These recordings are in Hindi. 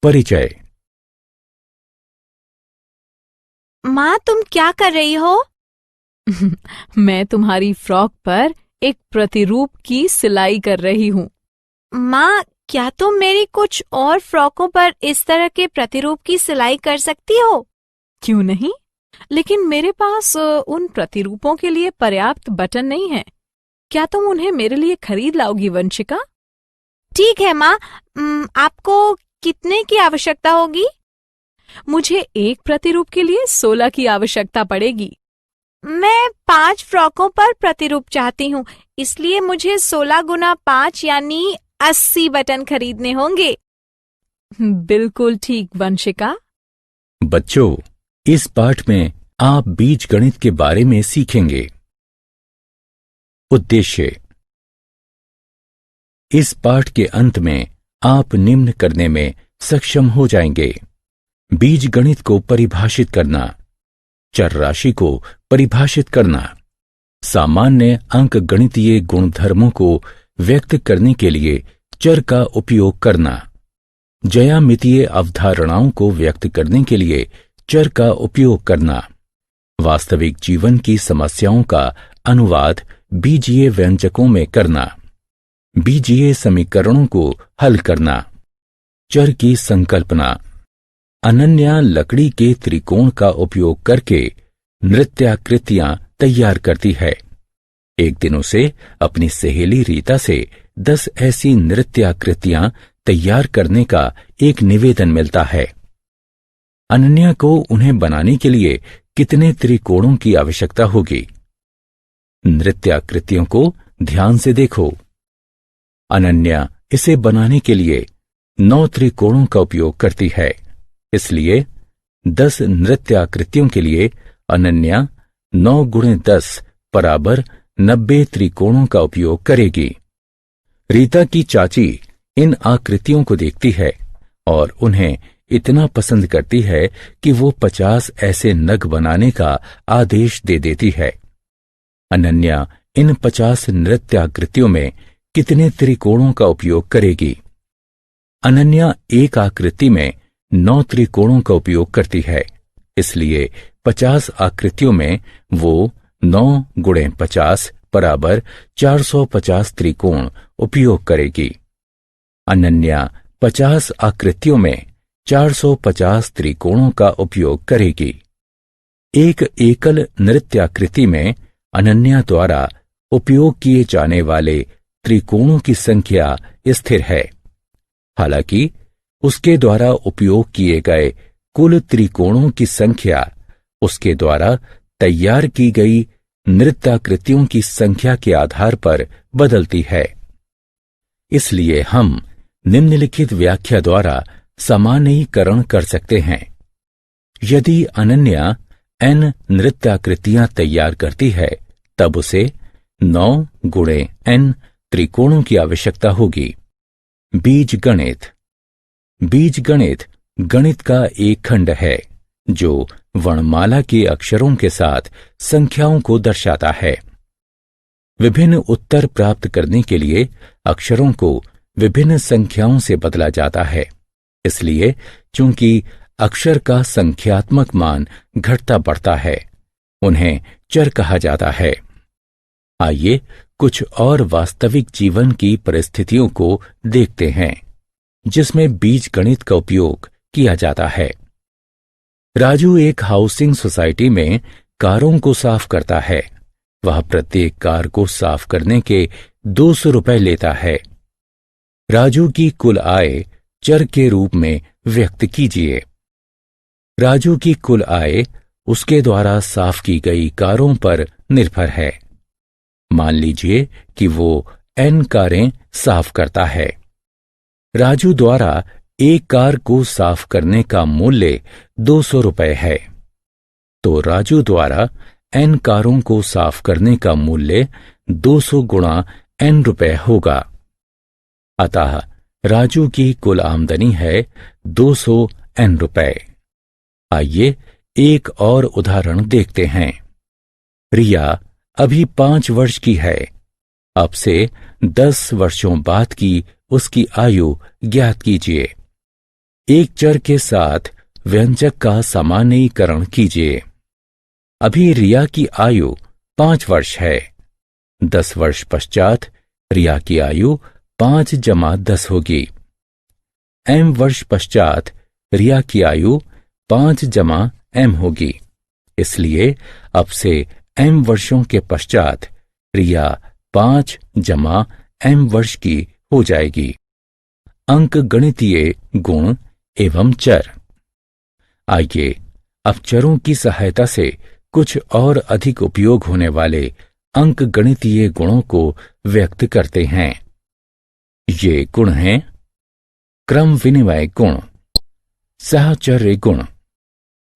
परिचय। माँ, तुम क्या कर रही हो? मैं तुम्हारी फ्रॉक पर एक प्रतिरूप की सिलाई कर रही हूँ। माँ, क्या तुम मेरी कुछ और फ्रॉकों पर इस तरह के प्रतिरूप की सिलाई कर सकती हो? क्यों नहीं, लेकिन मेरे पास उन प्रतिरूपों के लिए पर्याप्त बटन नहीं है। क्या तुम उन्हें मेरे लिए खरीद लाओगी वंशिका? ठीक है माँ। आपको कितने की आवश्यकता होगी? मुझे एक प्रतिरूप के लिए 16 की आवश्यकता पड़ेगी। मैं 5 फ्रॉकों पर प्रतिरूप चाहती हूँ, इसलिए मुझे 16 गुना 5 यानी 80 बटन खरीदने होंगे। बिल्कुल ठीक वंशिका। बच्चों, इस पाठ में आप बीजगणित के बारे में सीखेंगे। उद्देश्य। इस पाठ के अंत में आप निम्न करने में सक्षम हो जाएंगे: बीजगणित को परिभाषित करना, चर राशि को परिभाषित करना, सामान्य अंकगणितीय गुणधर्मों को व्यक्त करने के लिए चर का उपयोग करना, ज्यामितीय अवधारणाओं को व्यक्त करने के लिए चर का उपयोग करना, वास्तविक जीवन की समस्याओं का अनुवाद बीजीय व्यंजकों में करना, बीजीय समीकरणों को हल करना, चर की संकल्पना। अनन्या लकड़ी के त्रिकोण का उपयोग करके नृत्याकृतियां तैयार करती है। एक दिन उसे अपनी सहेली रीता से 10 ऐसी नृत्याकृतियां तैयार करने का एक निवेदन मिलता है। अनन्या को उन्हें बनाने के लिए कितने त्रिकोणों की आवश्यकता होगी? नृत्याकृतियों को ध्यान से देखो। अनन्या इसे बनाने के लिए 9 त्रिकोणों का उपयोग करती है, इसलिए 10 नृत्याकृतियों के लिए अनन्या 9 गुणे 10 बराबर 90 त्रिकोणों का उपयोग करेगी। रीता की चाची इन आकृतियों को देखती है और उन्हें इतना पसंद करती है कि वो 50 ऐसे नग बनाने का आदेश दे देती है। अनन्या इन 50 नृत्याकृतियों में कितने त्रिकोणों का उपयोग करेगी? अनन्या एक आकृति में 9 त्रिकोणों का उपयोग करती है, इसलिए 50 आकृतियों में वो 9 गुणे 50 बराबर 450 त्रिकोण उपयोग करेगी। अनन्या 50 आकृतियों में 450 त्रिकोणों का उपयोग करेगी। एक एकल नृत्याकृति में अनन्या द्वारा उपयोग किए जाने वाले त्रिकोणों की संख्या स्थिर है, हालांकि उसके द्वारा उपयोग किए गए कुल त्रिकोणों की संख्या उसके द्वारा तैयार की गई नृत्याकृतियों की संख्या के आधार पर बदलती है। इसलिए हम निम्नलिखित व्याख्या द्वारा सामान्यीकरण कर सकते हैं। यदि अनन्या n नृत्याकृतियां तैयार करती है, तब उसे 9 गुणे n त्रिकोणों की आवश्यकता होगी। बीजगणित। बीजगणित गणित का एक खंड है जो वर्णमाला के अक्षरों के साथ संख्याओं को दर्शाता है। विभिन्न उत्तर प्राप्त करने के लिए अक्षरों को विभिन्न संख्याओं से बदला जाता है, इसलिए चूंकि अक्षर का संख्यात्मक मान घटता बढ़ता है, उन्हें चर कहा जाता है। आइए कुछ और वास्तविक जीवन की परिस्थितियों को देखते हैं जिसमें बीजगणित का उपयोग किया जाता है। राजू एक हाउसिंग सोसाइटी में कारों को साफ करता है। वह प्रत्येक कार को साफ करने के 200 रुपए लेता है। राजू की कुल आय चर के रूप में व्यक्त कीजिए। राजू की कुल आय उसके द्वारा साफ की गई कारों पर निर्भर है। मान लीजिए कि वो n कारें साफ करता है। राजू द्वारा एक कार को साफ करने का मूल्य 200 रुपए है, तो राजू द्वारा n कारों को साफ करने का मूल्य 200 गुणा n रुपए होगा। अतः राजू की कुल आमदनी है 200 n रुपए। आइए एक और उदाहरण देखते हैं। रिया अभी 5 वर्ष की है। अब से 10 वर्षों बाद की उसकी आयु ज्ञात कीजिए। एक चर के साथ व्यंजक का सामान्यीकरण कीजिए। अभी रिया की आयु 5 वर्ष है। 10 वर्ष पश्चात रिया की आयु 5 + 10 होगी। m वर्ष पश्चात रिया की आयु 5 + m होगी। इसलिए अब से m वर्षों के पश्चात रिया 5 + m वर्ष की हो जाएगी। अंक गणितीय गुण एवं चर। आइए अब चरों की सहायता से कुछ और अधिक उपयोग होने वाले अंक गणितीय गुणों को व्यक्त करते हैं। ये गुण हैं क्रम विनिमय गुण, साहचर्य गुण,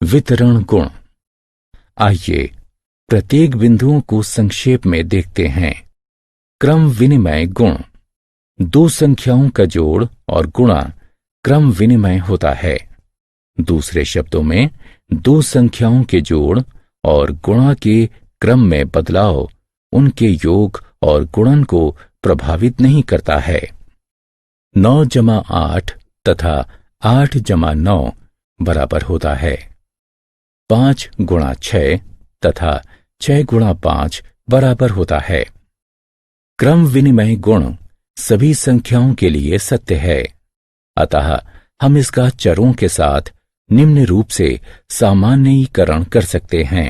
वितरण गुण। आइए प्रत्येक बिंदुओं को संक्षेप में देखते हैं। क्रम विनिमय गुण। दो संख्याओं का जोड़ और गुणा क्रम विनिमय होता है। दूसरे शब्दों में दो संख्याओं के जोड़ और गुणा के क्रम में बदलाव उनके योग और गुणन को प्रभावित नहीं करता है। 9 + 8 तथा 8 + 9 बराबर होता है 5 × 6 तथा 6 × 5 बराबर होता है। क्रम विनिमय गुण सभी संख्याओं के लिए सत्य है। अतः हम इसका चरों के साथ निम्न रूप से सामान्यीकरण कर सकते हैं।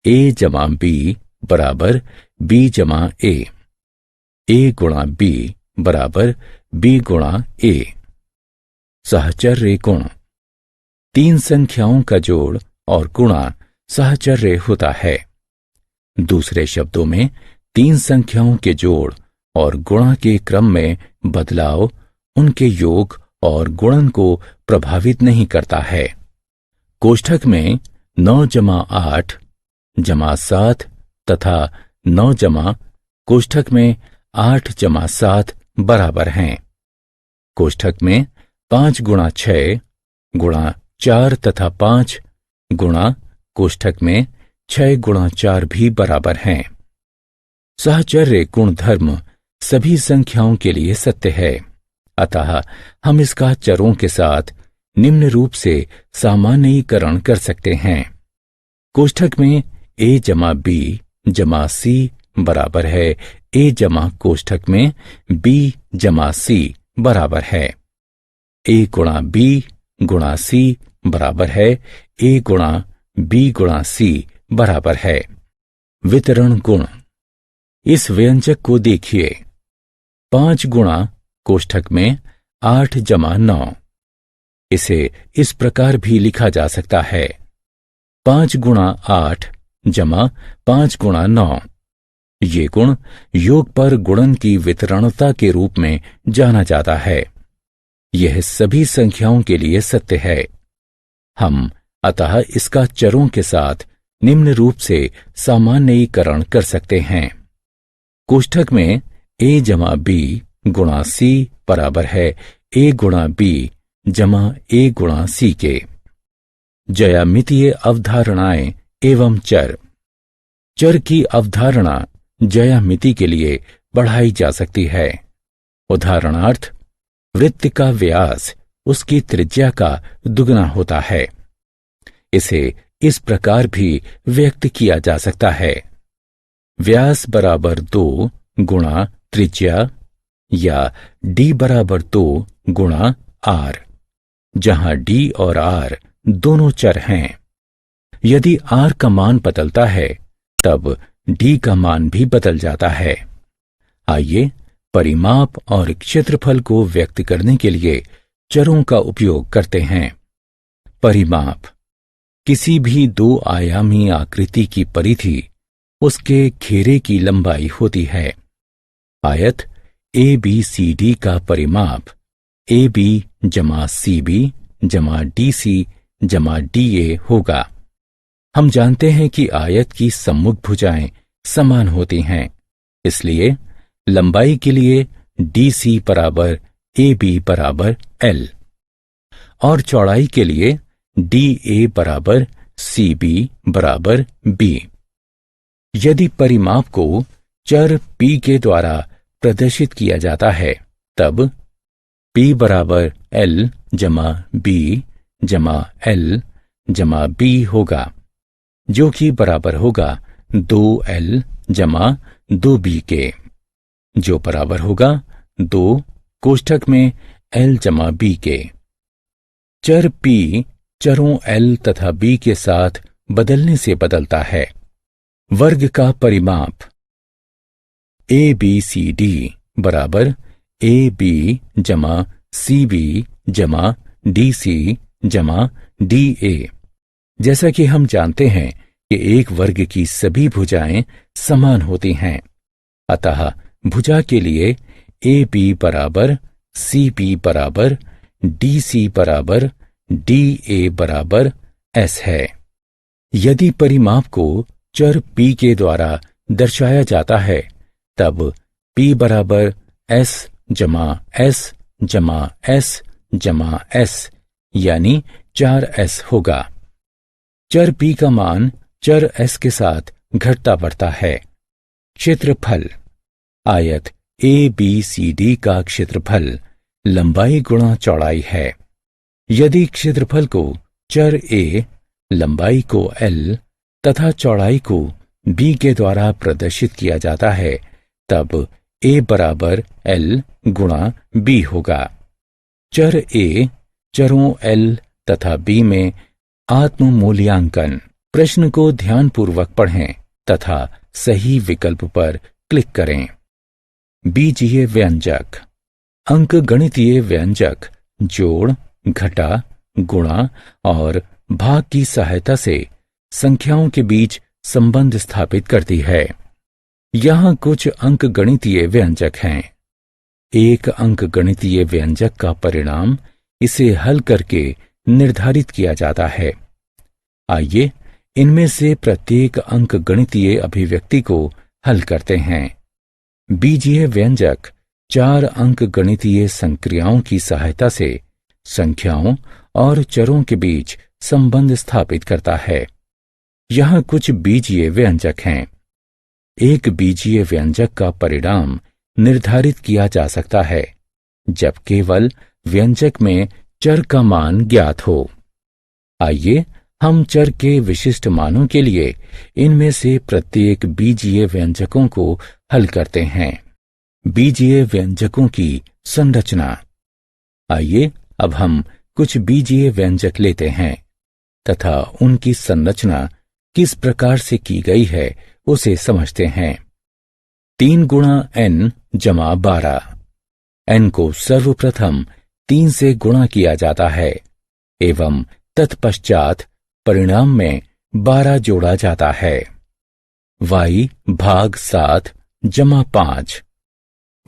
a + b बराबर b + a, a × b बराबर b × a। साहचर्य गुण। तीन संख्याओं का जोड़ और गुणा साहचर्य होता है। दूसरे शब्दों में तीन संख्याओं के जोड़ और गुणा के क्रम में बदलाव उनके योग और गुणन को प्रभावित नहीं करता है। कोष्ठक में 9 + 8 + 7 तथा 9 कोष्ठक में 8 + 7 बराबर हैं। कोष्ठक में 5 × 6 × 4 तथा 5 गुणा कोष्ठक में 6 × 4 भी बराबर हैं। साहचर्य गुणधर्म सभी संख्याओं के लिए सत्य है। अतः हम इसका चरों के साथ निम्न रूप से सामान्यीकरण कर सकते हैं। कोष्ठक में a + b + c बराबर है a + कोष्ठक में b + c बराबर है a × b × c बराबर है a × b × c बराबर है। वितरण गुण। इस व्यंजक को देखिए। 5 गुणा कोष्ठक में 8 + 9। इसे इस प्रकार भी लिखा जा सकता है 5 × 8 + 5 × 9। ये गुण योग पर गुणन की वितरणता के रूप में जाना जाता है। यह सभी संख्याओं के लिए सत्य है। हम अतः इसका चरों के साथ निम्न रूप से सामान्यीकरण कर सकते हैं। कोष्ठक में a + b × c बराबर है a × b = a × c के। ज्यामितीय अवधारणाएं एवं चर। चर की अवधारणा ज्यामिति के लिए बढ़ाई जा सकती है। उदाहरणार्थ, वृत्त का व्यास उसकी त्रिज्या का दुगना होता है। इसे इस प्रकार भी व्यक्त किया जा सकता है। व्यास बराबर 2 × त्रिज्या या d बराबर 2 × r, जहां d और r दोनों चर हैं। यदि r का मान बदलता है तब d का मान भी बदल जाता है। आइए परिमाप और क्षेत्रफल को व्यक्त करने के लिए चरों का उपयोग करते हैं। परिमाप। किसी भी 2 आयामी आकृति की परिधि उसके घेरे की लंबाई होती है। आयत ABCD का परिमाप AB + CB + DC + DA होगा। हम जानते हैं कि आयत की सम्मुख भुजाएं समान होती हैं, इसलिए लंबाई के लिए DC = AB = L और चौड़ाई के लिए DA = CB = B। यदि परिमाप को चर P के द्वारा प्रदर्शित किया जाता है तब P बराबर L जमा B जमा L जमा B होगा, जो कि बराबर होगा 2L जमा 2B के, जो बराबर होगा 2 कोष्ठक में L जमा B के। चर P चरों L तथा B के साथ बदलने से बदलता है। वर्ग का परिमाप ABCD बराबर AB जमा CB जमा DC जमा DA। जैसा कि हम जानते हैं कि एक वर्ग की सभी भुजाएं समान होती हैं, अतः भुजा के लिए AB बराबर CB बराबर DC बराबर DA बराबर S है। यदि परिमाप को चर P के द्वारा दर्शाया जाता है, तब P बराबर S जमा S जमा S जमा S यानी 4S होगा। चर P का मान चर S के साथ घटता बढ़ता है। क्षेत्रफल आयत ABCD का क्षेत्रफल लंबाई गुणा चौड़ाई है। यदि क्षेत्रफल को चर A, लंबाई को L तथा चौड़ाई को B के द्वारा प्रदर्शित किया जाता है, तब A बराबर L गुणा B होगा। चर A चरों L तथा B में आत्म मूल्यांकन। प्रश्न को ध्यानपूर्वक पढ़ें तथा सही विकल्प पर क्लिक करें। बीजीय व्यंजक। अंकगणितीय व्यंजक जोड़, घटा, गुणा और भाग की सहायता से संख्याओं के बीच संबंध स्थापित करती है। यहाँ कुछ अंकगणितीय व्यंजक हैं। एक अंकगणितीय व्यंजक का परिणाम इसे हल करके निर्धारित किया जाता है। आइए इनमें से प्रत्येक अंकगणितीय अभिव्यक्ति को हल करते हैं। बीजीय व्यंजक 4 अंकगणितीय संक्रियाओं की सहायता से संख्याओं और चरों के बीच संबंध स्थापित करता है। यहाँ कुछ बीजीय व्यंजक हैं। एक बीजीय व्यंजक का परिणाम निर्धारित किया जा सकता है जब केवल व्यंजक में चर का मान ज्ञात हो। आइए हम चर के विशिष्ट मानों के लिए इनमें से प्रत्येक बीजीय व्यंजकों को हल करते हैं। बीजीय व्यंजकों की संरचना। आइए अब हम कुछ बीजीय व्यंजक लेते हैं तथा उनकी संरचना किस प्रकार से की गई है उसे समझते हैं। 3 गुणा n जमा 12। n को सर्वप्रथम 3 से गुणा किया जाता है एवं तत्पश्चात परिणाम में 12 जोड़ा जाता है। y भाग 7 जमा 5।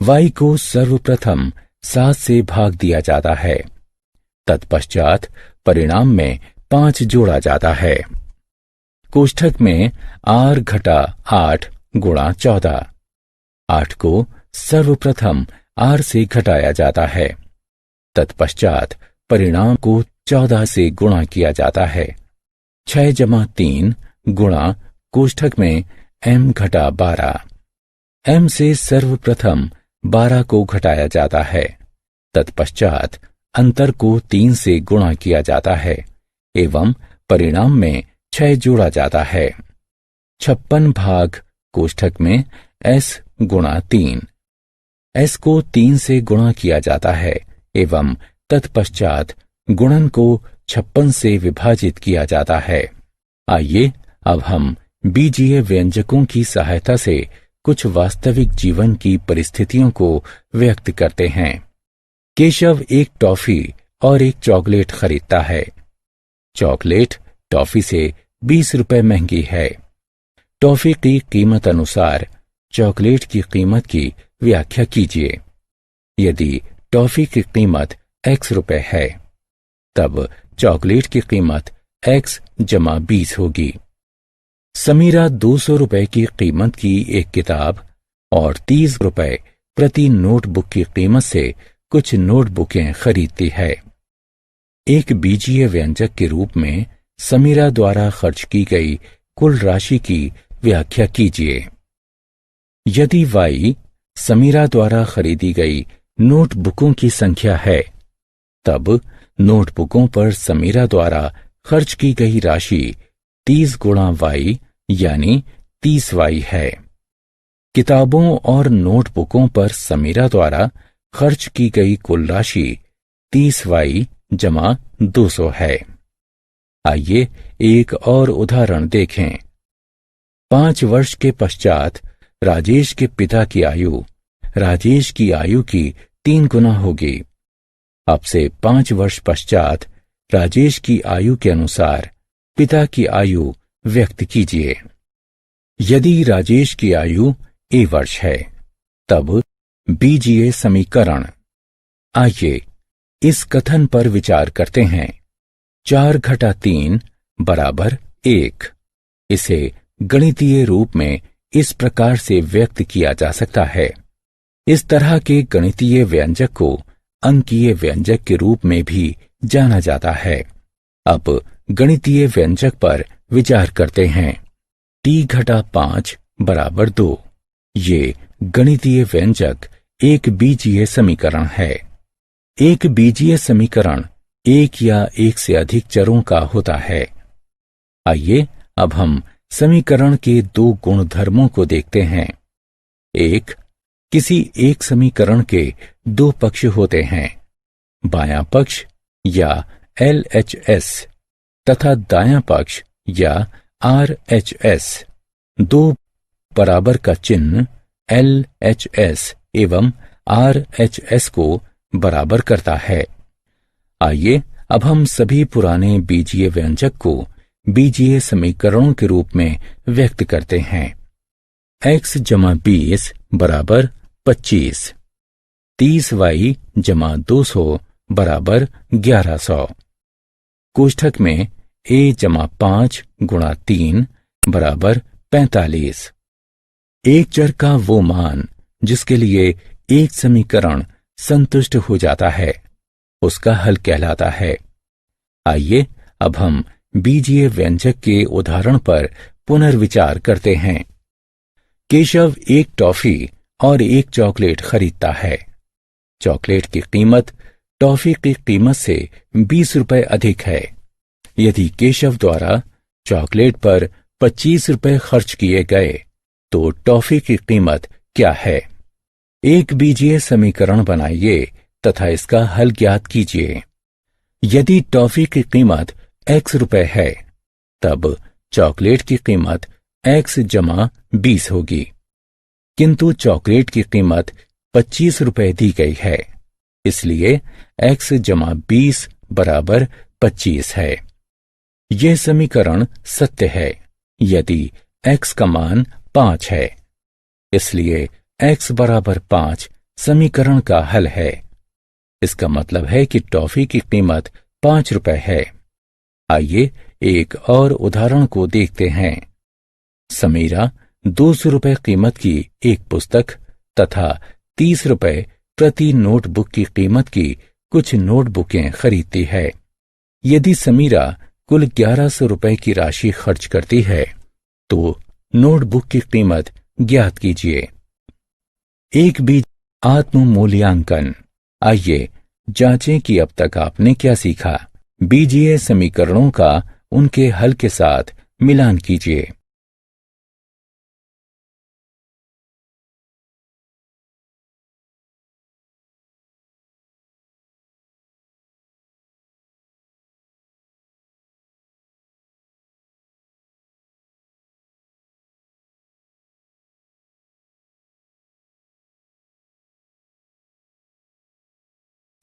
y को सर्वप्रथम 7 से भाग दिया जाता है, तत्पश्चात परिणाम में 5 जोड़ा जाता है। कोष्ठक में r घटा 8 गुणा 14। 8 को सर्वप्रथम r से घटाया जाता है, तत्पश्चात परिणाम को 14 से गुणा किया जाता है। 6 जमा 3 गुणा कोष्ठक में m घटा 12। m से सर्वप्रथम 12 को घटाया जाता है, तत्पश्चात अंतर को 3 से गुणा किया जाता है एवं परिणाम में 6 जोड़ा जाता है। 56 भाग कोष्ठक में s गुणा 3। s को 3 से गुणा किया जाता है एवं तत्पश्चात गुणन को 56 से विभाजित किया जाता है। आइए अब हम बीजीय व्यंजकों की सहायता से कुछ वास्तविक जीवन की परिस्थितियों को व्यक्त करते हैं। केशव एक टॉफी और एक चॉकलेट खरीदता है। चॉकलेट टॉफी से 20 रुपए महंगी है। टॉफी की कीमत अनुसार चॉकलेट की कीमत की व्याख्या कीजिए। यदि टॉफी की कीमत x रुपए है, तब चॉकलेट की कीमत x जमा 20 होगी। समीरा 200 रुपए की कीमत की एक किताब और 30 रुपए प्रति नोटबुक की कीमत से कुछ नोटबुकें खरीदती है। एक बीजीय व्यंजक के रूप में समीरा द्वारा खर्च की गई कुल राशि की व्याख्या कीजिए। यदि y समीरा द्वारा खरीदी गई नोटबुकों की संख्या है, तब नोटबुकों पर समीरा द्वारा खर्च की गई राशि 30 गुणा y यानी 30y है। किताबों और नोटबुकों पर समीरा द्वारा खर्च की गई कुल राशि 30y जमा 200 है। आइए एक और उदाहरण देखें। 5 वर्ष के पश्चात राजेश के पिता की आयु राजेश की आयु की 3 गुना होगी। अब से 5 वर्ष पश्चात राजेश की आयु के अनुसार पिता की आयु व्यक्त कीजिए। यदि राजेश की आयु a वर्ष है, तब बीजीय समीकरण। आइए इस कथन पर विचार करते हैं। 4 घटा 3 बराबर 1। इसे गणितीय रूप में इस प्रकार से व्यक्त किया जा सकता है। इस तरह के गणितीय व्यंजक को अंकीय व्यंजक के रूप में भी जाना जाता है। अब गणितीय व्यंजक पर विचार करते हैं। t घटा 5 बराबर 2। ये गणितीय व्यंजक एक बीजीय समीकरण है। एक बीजीय समीकरण एक या एक से अधिक चरों का होता है। आइए अब हम समीकरण के 2 गुणधर्मों को देखते हैं। एक, किसी एक समीकरण के 2 पक्ष होते हैं, बायां पक्ष या LHS तथा दायां पक्ष या RHS। 2 बराबर का चिन्ह LHS एवं RHS को बराबर करता है। आइए अब हम सभी पुराने बीजीय व्यंजक को बीजीय समीकरणों के रूप में व्यक्त करते हैं। x जमा 20 बराबर 25। 30y जमा 200 बराबर 1100। कोष्ठक में a जमा 5 गुणा 3 बराबर 45। एक चर का वो मान जिसके लिए एक समीकरण संतुष्ट हो जाता है, उसका हल कहलाता है। आइए अब हम बीजीय व्यंजक के उदाहरण पर पुनर्विचार करते हैं। केशव एक टॉफी और एक चॉकलेट खरीदता है। चॉकलेट की कीमत टॉफी की कीमत से 20 रुपए अधिक है। यदि केशव द्वारा चॉकलेट पर 25 रुपए खर्च किए गए तो टॉफी की कीमत क्या है? एक बीजीय समीकरण बनाइए तथा इसका हल ज्ञात कीजिए। यदि टॉफी की कीमत x रुपए है, तब चॉकलेट की कीमत x जमा 20 होगी, किंतु चॉकलेट की कीमत 25 रुपए दी गई है, इसलिए x जमा 20 बराबर 25 है। यह समीकरण सत्य है यदि x का मान 5 है, इसलिए x बराबर 5 समीकरण का हल है। इसका मतलब है कि टॉफी की कीमत 5 रुपए है। आइए एक और उदाहरण को देखते हैं। समीरा 200 रुपए कीमत की एक पुस्तक तथा 30 रुपए प्रति नोटबुक की कीमत की कुछ नोटबुकें खरीदती है। यदि समीरा कुल 1100 रुपए की राशि खर्च करती है तो नोटबुक की कीमत ज्ञात कीजिए। एक बीज आत्म मूल्यांकन। आइए जांचें कि अब तक आपने क्या सीखा। बीजीय समीकरणों का उनके हल के साथ मिलान कीजिए।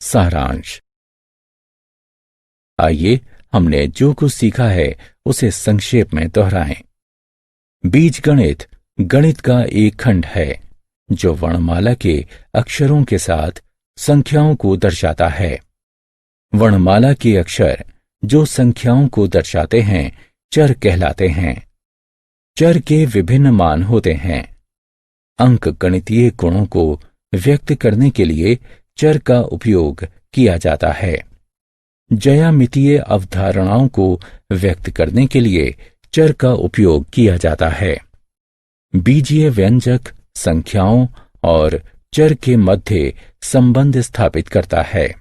सारांश। आइए हमने जो कुछ सीखा है उसे संक्षेप में दोहराएं। बीजगणित गणित का एक खंड है जो वर्णमाला के अक्षरों के साथ संख्याओं को दर्शाता है। वर्णमाला के अक्षर जो संख्याओं को दर्शाते हैं चर कहलाते हैं। चर के विभिन्न मान होते हैं। अंक गणितीय गुणों को व्यक्त करने के लिए चर का उपयोग किया जाता है। ज्यामितीय अवधारणाओं को व्यक्त करने के लिए चर का उपयोग किया जाता है। बीजीय व्यंजक संख्याओं और चर के मध्य संबंध स्थापित करता है।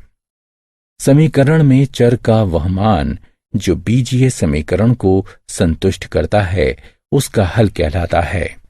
समीकरण में चर का वह मान जो बीजीय समीकरण को संतुष्ट करता है उसका हल कहलाता है।